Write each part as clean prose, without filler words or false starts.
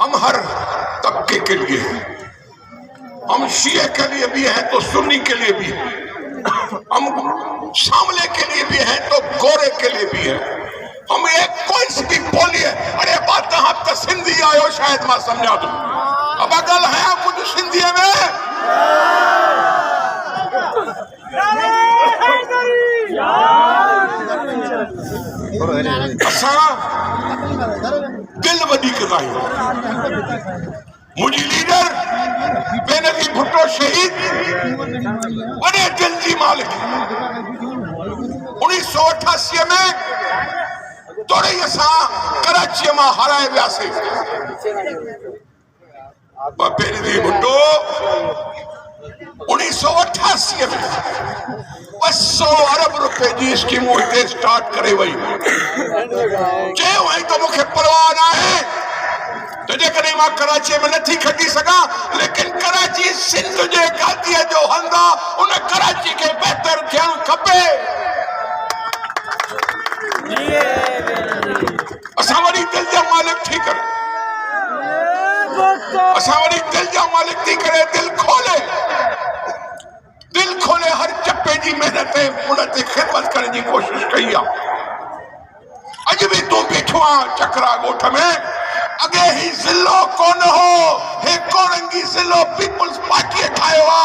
ہم ہر طبقے کے لیے ہیں. ہم شیعہ کے لیے بھی ہیں تو سنی کے لیے بھی ہیں, ہم شاملے کے لیے بھی ہیں تو گورے کے لیے بھی ہیں. ہم ایک کوئی سی بھی بولی ہے. ارے بات آپ تو سندھی آئے ہو, شاید میں سمجھا دوں. اب اگر ہے کچھ سندھی میں اساں دل وڈی کرائی. مجھے لیڈر بے نظیر بھٹو شہید وڈے دل جی مالک. 1988 میں توڑی اساں کراچی میں ہرائے ویاسے. بے نظیر بھٹو 1988 میں 200 ارب روپے جی اسکیموں ہتے سٹارٹ کرے وئی. چاہے وہیں تو مکھے پرواہ نہ ہے تو جے کریں ماں کراچی میں نتھی کھٹی سکا, لیکن کراچی سندھ جے گاتی ہے جو ہندا انہیں کراچی کے بہتر تھیان کھپے. اساں وڑی دل جا مالک تھی کرے, اساں وڑی دل جا مالک تھی کرے. دل کھولے ہر چپے جی محنت انہیں خدمت کرنے کی کوشش کئی. اج بھی تو بیٹھو چکرا گوٹھ میں اگے ہی ضلع کون ہو ہے کورنگی ضلع پیپلز پارٹی ٹھائیو ہا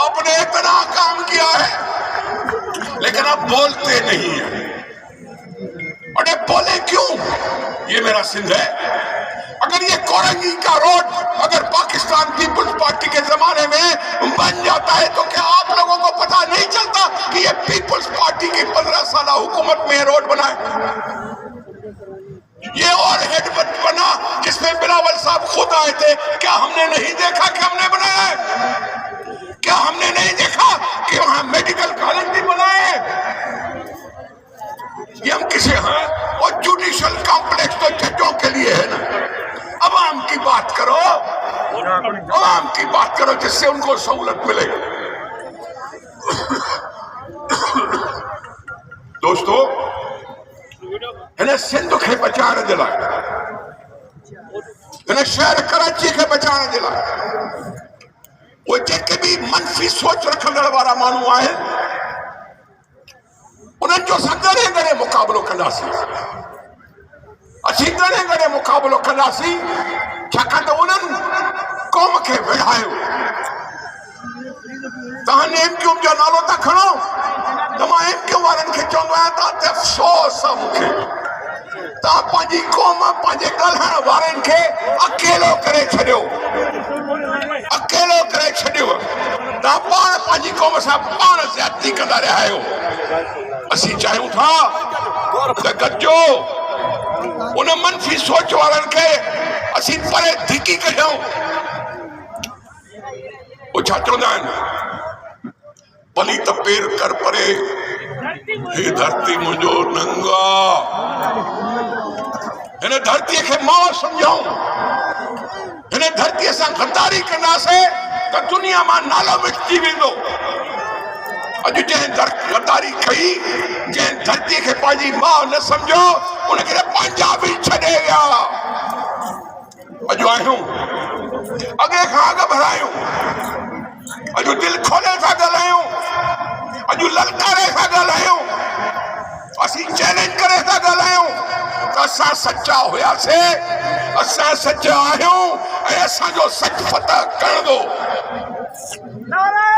آپ نے اتنا کام کیا ہے لیکن آپ بولتے نہیں ہیں. اڑے بولے کیوں؟ یہ میرا سندھ ہے. اگر یہ کورنگی کا روڈ اگر پاکستان پیپلز پارٹی کے زمانے میں بن جاتا ہے تو کیا آپ لوگوں کو پتا نہیں چلتا کہ یہ پیپلز پارٹی کی 15 سالہ حکومت میں روڈ بنا ہے؟ یہ اور ہیڈ بنا جس میں بلاول صاحب خود آئے تھے. کیا ہم نے نہیں دیکھا کہ ہم نے بنایا ہے؟ کیا ہم نے نہیں دیکھا کہ وہاں میڈیکل کالج بھی بنائے؟ یہ ہم کسے ہیں اور جوڈیشل کمپلیکس تو ججوں کے لیے ہے نا. عوام کی بات کرو, عوام کی بات کرو جس سے ان کو سہولت ملے. دوستو انہیں سندھ کے بچانے دلائے, انہیں شہر کراچی کے بچانے دلائے. وہ جیکے بھی منفی سوچ رکھنے والا مانو آئے انہیں جو سا گڑے گڑے مقابلو کناسی, اچھی گڑے گڑے مقابلو کناسی چھکا تو انہیں قوم کے وڑھائے. تاں نے ایم کیوں جو نالو تا کھڑو تو ماں ایم کیوں وارن کے چوندو ہے تا تے افسوس ہے مکھے. تا پانجی قوم پانجے گلہن وارن کے اکیلو کرے چھڑیو, اکیلو کرے چھڑیو. تا پان پانجی قوم سا پان زیادتی کندہ رہے ہو. اسی چاہیوں تھا تے گجو انہیں منفی سوچ وارن کے اسی پرے دھکی کہوں. وہ چھا چوندہ ہیں پلی تپیر کر پرے ہی دھرتی مجھو ننگا. انہیں دھرتی کے ماں سمجھاؤں, انہیں دھرتی ایسا غداری کرنا سے تو دنیا ماں نالو مٹتی بھی دو. اجو جہاں غداری کھئی جہاں دھرتی کے پانچی ماں نہ سمجھو انہیں کہتے پنجابی چھڑے گیا. اجو آئے ہوں اگے کھاگا بھرائے ہوں, اجو دل کھولے تھا گلائے ہوں, اجو للکارے تھا گلائے ہوں, اسی چیلنج کرے تھا گلائے ہوں. اساں سچا ہویا سے, اساں سچا آئے ہوں, ایسا جو سچ فتح کر دو. نعرہ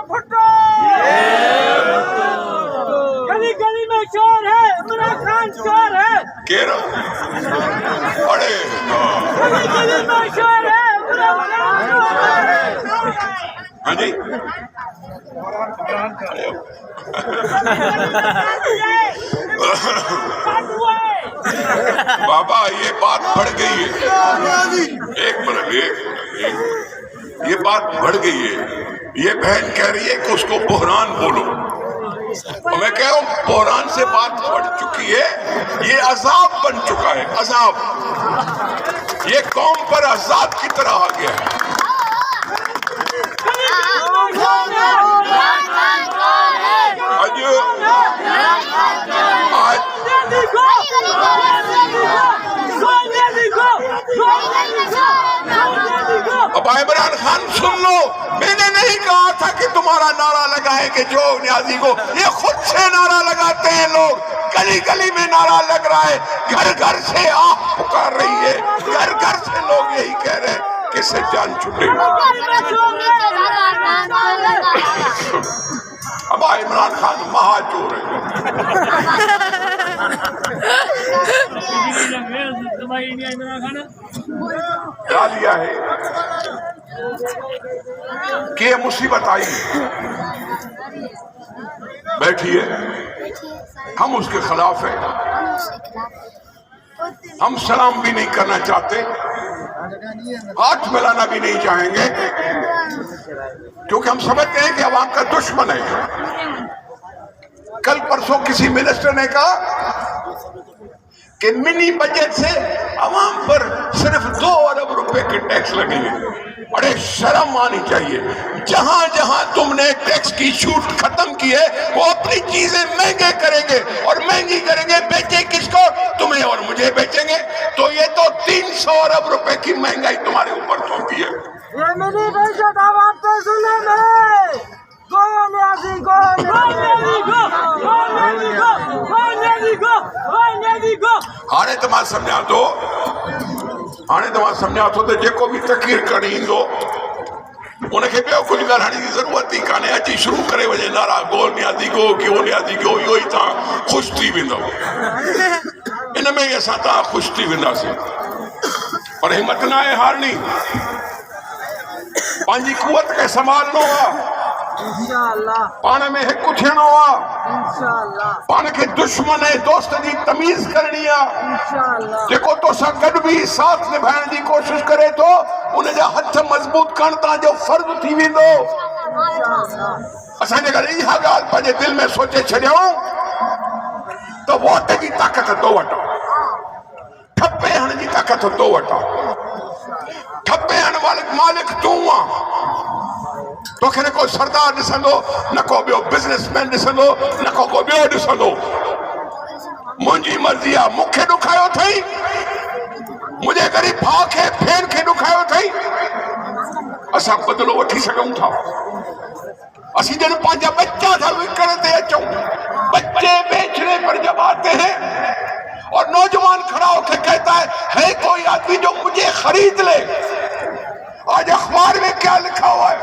بھٹو, گلی گلی میں شور ہے, عمران خان شور ہے. کیرا اڑے گلی گلی میں شور ہے, عمران خان شور ہے. ہاں جی بابا یہ بات بڑھ گئی ہے، ایک منٹ، یہ بات بڑھ گئی ہے. یہ بہن کہہ رہی ہے کہ اس کو بحران بولو، اور میں کہہ رہا ہوں بحران سے بات بڑھ چکی ہے، یہ عذاب بن چکا ہے، عذاب. یہ قوم پر عذاب کی طرح آ گیا ہے. اب عمران خان سن لو، میں نے نہیں کہا تھا کہ تمہارا نعرہ لگائے کہ جو نیازی کو، یہ خود سے نعرہ لگاتے ہیں لوگ. گلی گلی میں نعرہ لگ رہا ہے، گھر گھر سے آہ پکار رہی ہے، گھر گھر سے لوگ یہی کہہ رہے ہیں کہ اس سے جان چھوٹے. اب عمران خان مہا چور ہے. کیا لیا ہے کہ یہ مصیبت آئی، بیٹھیے، ہم اس کے خلاف ہیں، ہم سلام بھی نہیں کرنا چاہتے، ہاتھ ملانا بھی نہیں چاہیں گے، کیونکہ ہم سمجھتے ہیں کہ عوام کا دشمن ہے. کل پرسوں کسی منسٹر نے کہا کہ منی بجٹ سے عوام پر صرف 2 ارب روپے کے ٹیکس لگیں گے. بڑے شرم آنی چاہیے. جہاں جہاں تم نے ٹیکس کی چھوٹ ختم کی ہے وہ اپنی چیزیں مہنگے کریں گے، اور مہنگی کریں گے، بیچیں کس کو؟ تمہیں اور مجھے بیچیں گے. تو یہ تو 300 ارب روپے کی مہنگائی تمہارے اوپر تھوپی ہے. یہ منی بجٹ عوام تو ظلم ہے. گو نیازی گو، گو نیازی گو، گو نیازی گو، گو نیازی گو، گو نیازی گو. ہانے تمہاں سمجھا تو جیکو بھی تقریر کرنی دو انہیں کے بیو کچھ گھرانی کی ضرورت ہی کانے اچھی شروع کرے وجہ نارا گو نیازی گو، گو نیازی گو، یو ہی تھا خوش تھی ویندو. ان میں یہ ساتھ خوش تھی ویندا سے، پر ہمت نہ ہے ہارنی. پانچی قوت کے سنبھالنو ہوا، پانے میں ایک کچھنو ہوا، پانے کے دشمن ہے دوست جی تمیز کرنی ہے. دیکھو تو سا گڈ بھی ساتھ نبھائن دی کوشش کرے تو انہیں جا ہتھ مضبوط کرتا جو فرض تھی ویندو. اساں جے اگر یہ گال پنجے دل میں سوچے چھڑیوں تو ووٹ کی طاقت تو وٹو، ٹھپے ہن جی طاقت تو وٹو. ٹھپے ہن مالک تو ہاں، تو کہنے کوئی سردار ڈسندو، نہ کو بیو بزنس مین ڈسندو، نہ کو بیو ڈسندو. منجی مرضی ہے، مکھے ڈکھائیو تھئی، مجھے غریب بھاؤ کے پھیر کے ڈکھائیو تھئی. اساں بدلو وٹھی سکوں تھا. اسی جن پانچا بچہ تھا وکڑ دے اچھوں، بچے بیچنے پر جب آتے ہیں اور نوجوان کھڑا ہو کے کہتا ہے کوئی آدمی جو مجھے خرید لے. آج اخبار میں کیا لکھا ہوا ہے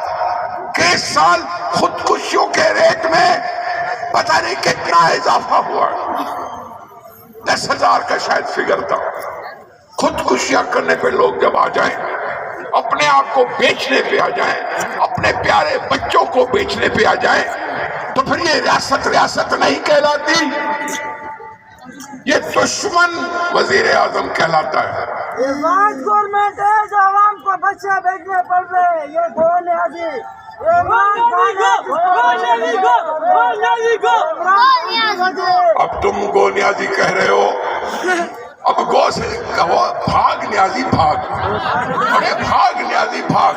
کہ اس سال خودکشیوں کے ریٹ میں پتہ نہیں کتنا اضافہ ہوا ہے. 10,000 کا شاید فگر تھا. خودکشیاں کرنے پہ لوگ جب آ جائیں، اپنے آپ کو بیچنے پہ آ جائیں، اپنے پیارے بچوں کو بیچنے پہ آ جائیں، تو پھر یہ ریاست نہیں کہلاتی، یہ دشمن وزیر اعظم کہلاتا ہے. یہ واج گورنمنٹ ہے جو عوام کو بچے بیچنے پڑ رہے ہیں. یہ گو نیازی، اب تم گو نیازی کہہ رہے ہو، اب گو سے کہو بھاگ نیازی بھاگ، ارے بھاگ نیازی بھاگ.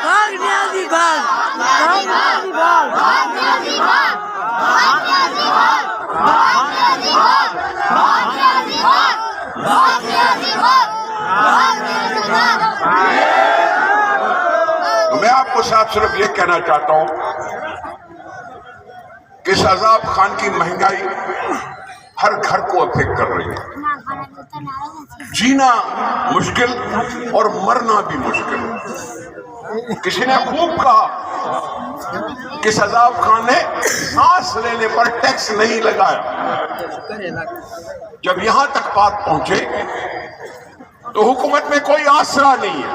بھاگ نیازی بھاگ، بھاگ نیازی بھاگ، بھاگ نیازی بھاگ، بھاگ نیازی بھاگ، بھاگ نیازی بھاگ، بھاگ نیازی بھاگ، بھاگ نیازی بھاگ، بھاگ نیازی بھاگ. میں آپ کو ساتھ صرف یہ کہنا چاہتا ہوں کہ اس عذاب خان کی مہنگائی ہر گھر کو افیکٹ کر رہی ہے. جینا مشکل اور مرنا بھی مشکل. کسی نے خوب کہا کہ اس عذاب خان نے سانس لینے پر ٹیکس نہیں لگایا. جب یہاں تک بات پہنچے تو حکومت میں کوئی آسرا نہیں ہے،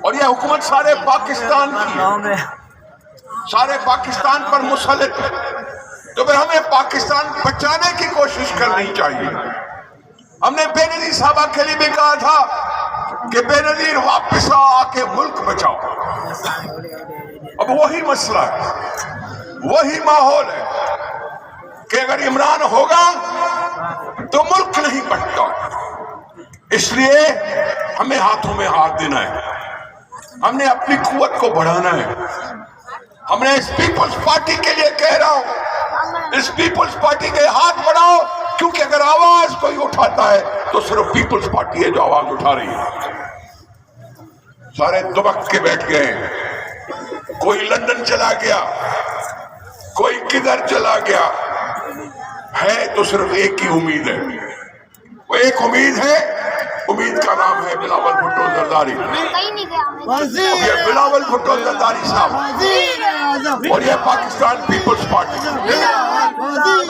اور یہ حکومت سارے پاکستان کی ہے، سارے پاکستان پر مسلط ہے. تو پھر ہمیں پاکستان بچانے کی کوشش کرنی چاہیے. ہم نے بے نظیر صاحبہ کے لیے بھی کہا تھا کہ بے نظیر واپس آ کے ملک بچاؤ. اب وہی مسئلہ ہے, وہی ماحول ہے کہ اگر عمران ہوگا تو ملک نہیں بچتا. اس لیے ہمیں ہاتھوں میں ہاتھ دینا ہے, ہم نے اپنی قوت کو بڑھانا ہے. ہم نے اس پیپلز پارٹی کے لیے کہہ رہا ہوں, اس پیپلز پارٹی کے ہاتھ بڑھاؤ, کیونکہ اگر آواز کوئی اٹھاتا ہے تو صرف پیپلز پارٹی ہے جو آواز اٹھا رہی ہے. سارے دبک کے بیٹھ گئے ہیں, کوئی لندن چلا گیا, کوئی کدھر چلا گیا. ہے تو صرف ایک ہی امید ہے, وہ ایک امید ہے, امید کا نام ہے بلاول بھٹو زرداری. کہیں نہیں گیا. یہ بلاول بھٹو زرداری صاحب اور یہ پاکستان پیپلز پارٹی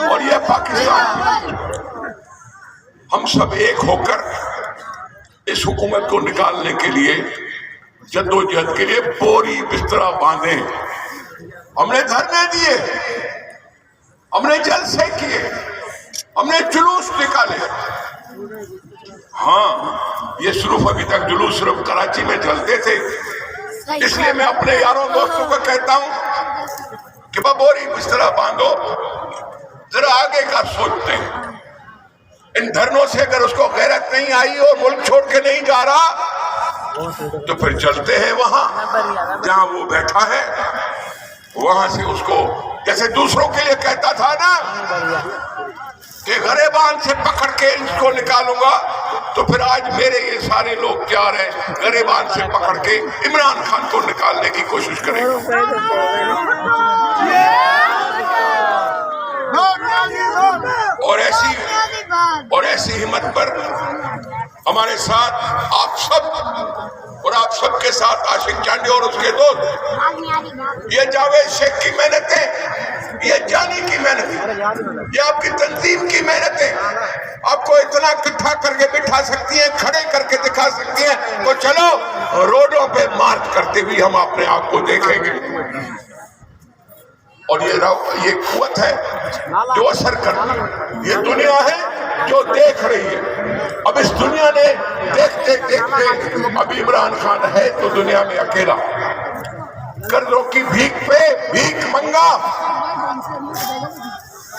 اور یہ پاکستان, ہم سب ایک ہو کر اس حکومت کو نکالنے کے لیے جدوجہد کے لیے بوری بستر باندھے. ہم نے دھرنے دیے, ہم نے جلسے کیے, ہم نے جلوس نکالے. ہاں, یہ صرف ابھی تک جلوس صرف کراچی میں چلتے تھے. اس لیے میں اپنے یاروں دوستوں کو کہتا ہوں کہ بوری بستر باندھو, ذرا آگے کا سوچتے ہیں. ان دھرنوں سے اگر اس کو غیرت نہیں آئی اور ملک چھوڑ کے نہیں جا رہا تو پھر چلتے ہیں وہاں جہاں وہ بیٹھا ہے, وہاں سے اس کو, جیسے دوسروں کے لیے کہتا تھا نا کہ گریبان سے پکڑ کے اس کو نکالوں گا, تو پھر آج میرے یہ سارے لوگ تیار ہیں گریبان سے پکڑ کے عمران خان کو نکالنے کی کوشش کریں گے. اور ایسی ہمت پر ہمارے ساتھ آپ سب اور آپ سب کے ساتھ عاشق چانڈے اور اس کے دوست, یہ جاوید شیخ کی محنتیں, یہ جانی کی محنتیں, یہ آپ کی تنظیم کی محنتیں آپ کو اتنا اکٹھا کر کے بٹھا سکتی ہیں, کھڑے کر کے دکھا سکتی ہیں. تو چلو روڈوں پہ مارچ کرتے ہوئے ہم اپنے آپ کو دیکھیں گے. اور یہ قوت ہے جو اثر کرتی ہے, یہ دنیا ہے جو دیکھ رہی ہے. اب اس دنیا نے دیکھتے دیکھتے, اب عمران خان ہے تو دنیا میں اکیلا, قرضوں کی بھیک پہ بھیک منگا,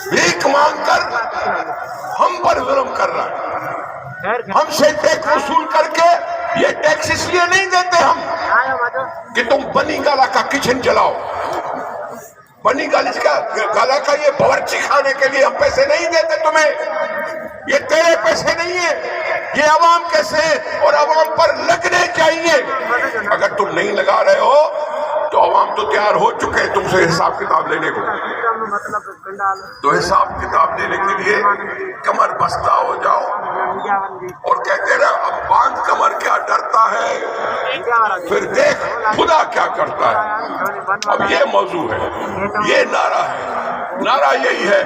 بھیک مانگ کر ہم پر ظلم کر رہا ہے. ہم سے ٹیکس وصول کر کے, یہ ٹیکس اس لیے نہیں دیتے ہم کہ تم بنی گالا کا کچن چلاؤ, بنی گالا کا یہ باورچی کھانے کے لیے ہم پیسے نہیں دیتے تمہیں, یہ تیرے پیسے نہیں ہیں, یہ عوام کے سے اور عوام پر لگنے چاہیے. اگر تم نہیں لگا رہے ہو تو عوام تو تیار ہو چکے ہیں تم سے حساب کتاب لینے کو. تو حساب کتاب لینے کے لیے کمر بستہ ہو جاؤ اور کہتے رہے اب باندھ کمر کیا ڈرتا ہے, پھر دیکھ خدا کیا کرتا ہے. اب یہ موضوع ہے, یہ نعرہ ہے, نعرہ یہی ہے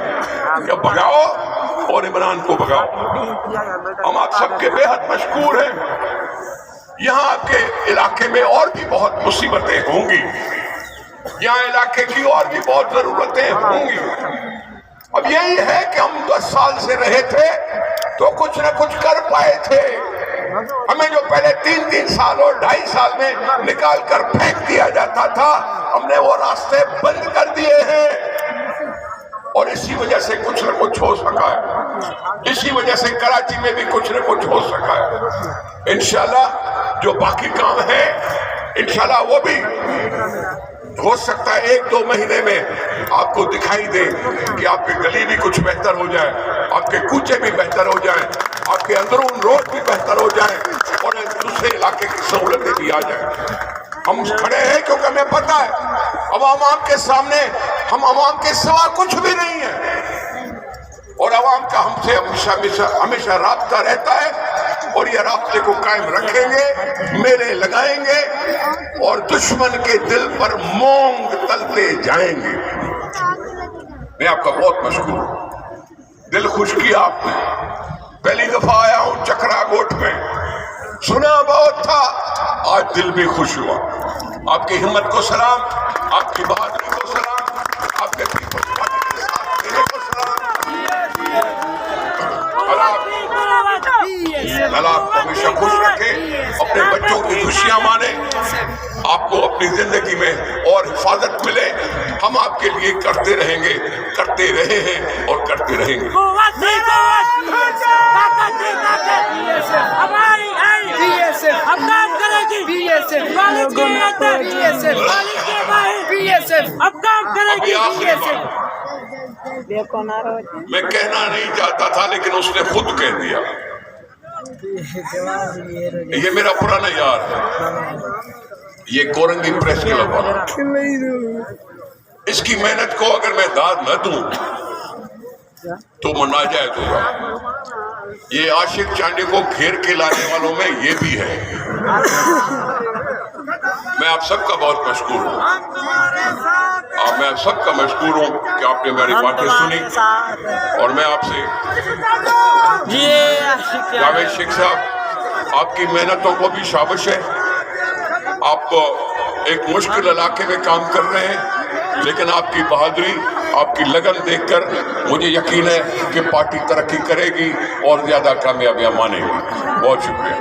کہ بھگاؤ اور عمران کو بھگاؤ. ہم آپ سب کے بے حد مشکور ہیں. یہاں آپ کے علاقے میں اور بھی بہت مصیبتیں ہوں گی, یہاں علاقے کی اور بھی بہت ضرورتیں ہوں گی. اب یہی ہے کہ ہم 10 سال سے رہے تھے تو کچھ نہ کچھ کر پائے تھے. ہمیں جو پہلے 3 سال اور 2.5 سال میں نکال کر پھینک دیا جاتا تھا, ہم نے وہ راستے بند کر دیے ہیں, اور اسی وجہ سے کچھ نہ کچھ ہو سکا ہے. اسی وجہ سے کراچی میں بھی کچھ نہ کچھ ہو سکا ہے. انشاءاللہ جو باقی کام ہے انشاءاللہ وہ بھی ہو سکتا ہے 1-2 مہینے میں آپ کو دکھائی دے کہ آپ کے گلی بھی کچھ بہتر ہو جائے, آپ کے کوچے بھی بہتر ہو جائیں, آپ کے اندرون روڈ بھی بہتر ہو جائیں, اور دوسرے علاقے کی سہولتیں بھی آ جائیں. ہم کھڑے ہیں کیونکہ ہمیں پتہ ہے اب عوام کے سامنے ہم عوام کے سوا کچھ بھی نہیں ہیں, اور عوام کا ہم سے ہمیشہ رابطہ رہتا ہے, اور یہ رابطے کو قائم رکھیں گے, میلے لگائیں گے اور دشمن کے دل پر مونگ تلتے جائیں گے. میں آپ کا بہت مشکور ہوں, دل خوش کیا آپ نے. پہلی دفعہ آیا ہوں چکرا گوٹ میں, سنا بہت تھا, آج دل بھی خوش ہوا. آپ کی ہمت کو سلام, آپ کی بہادری کو سلام, آپ کے پیپلز پارٹی کے ساتھ اپنی زندگی میں اور حفاظت ملے ہم آپ کے لیے کرتے رہیں گے، کرتے رہے ہیں اور کرتے رہیں گے۔ ابھی آخری بات میں کہنا نہیں چاہتا تھا لیکن اس نے خود کہہ دیا، یہ میرا پرانا یار ہے، یہ کورنگی پریس کلب والا، اس کی محنت کو اگر میں داد نہ دوں تو وہ ناجائز ہوگا۔ یہ عاشق چانڈی کو گھیر کے لانے والوں میں یہ بھی ہے۔ میں آپ سب کا بہت مشکور ہوں، اور میں سب کا مشکور ہوں کہ آپ نے میری باتیں سنی، اور میں آپ سے جاوید شیخ صاحب آپ کی محنتوں کو بھی شابش ہے۔ آپ ایک مشکل علاقے میں کام کر رہے ہیں، لیکن آپ کی بہادری، آپ کی لگن دیکھ کر مجھے یقین ہے کہ پارٹی ترقی کرے گی اور زیادہ کامیابیاں مانے گی۔ بہت شکریہ۔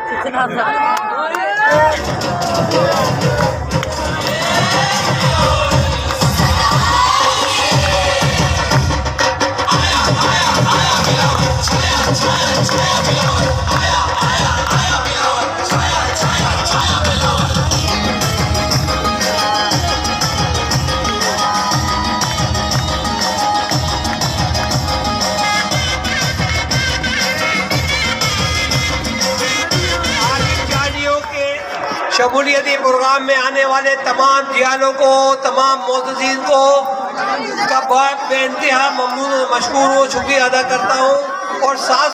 شمولیتی پروگرام میں آنے والے تمام جیالوں کو، تمام معززین کو کا بے انتہا ممنون و مشکور ہوں، شکریہ ادا کرتا ہوں، اور ساتھ